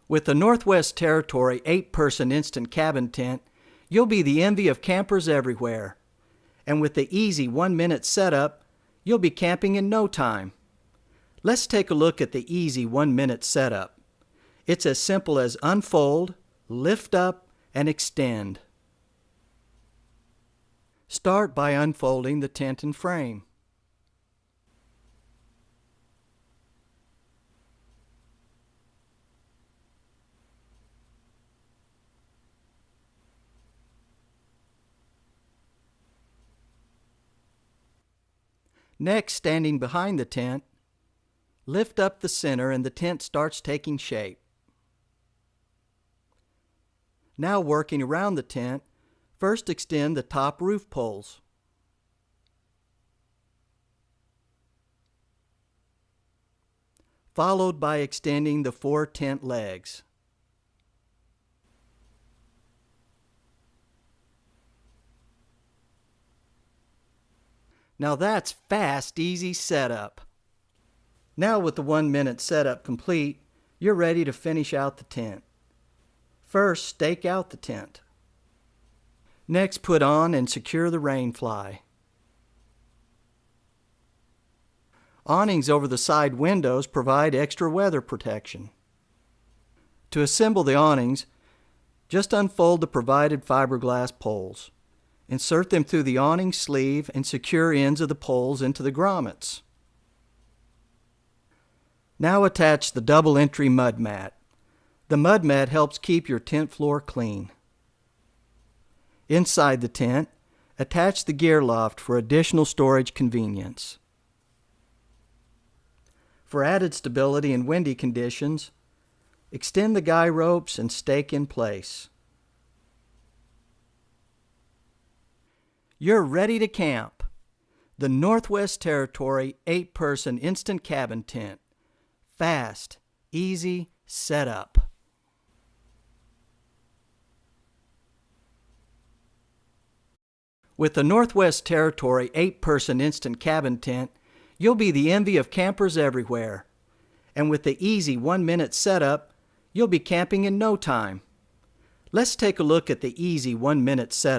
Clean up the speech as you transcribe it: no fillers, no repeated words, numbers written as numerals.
With the Northwest Territory 8-person instant cabin tent, you'll be the envy of campers everywhere. And with the easy 1-minute setup, you'll be camping in no time. Let's take a look at the easy 1-minute setup. It's as simple as unfold, lift up, and extend. Start by unfolding the tent and frame. Next, standing behind the tent, lift up the center and the tent starts taking shape. Now working around the tent, first extend the top roof poles. Followed by extending the 4 tent legs. Now that's fast, easy setup. Now with the 1-minute setup complete, you're ready to finish out the tent. First, stake out the tent. Next, put on and secure the rain fly. Awnings over the side windows provide extra weather protection. To assemble the awnings, just unfold the provided fiberglass poles. Insert them through the awning sleeve and secure ends of the poles into the grommets. Now attach the double entry mud mat. The mud mat helps keep your tent floor clean. Inside the tent, attach the gear loft for additional storage convenience. For added stability in windy conditions, extend the guy ropes and stake in place. You're ready to camp. The Northwest Territory 8-person instant cabin tent. Fast, easy setup. With the Northwest Territory 8-person instant cabin tent, you'll be the envy of campers everywhere. And with the easy 1-minute setup, you'll be camping in no time. Let's take a look at the easy 1-minute setup.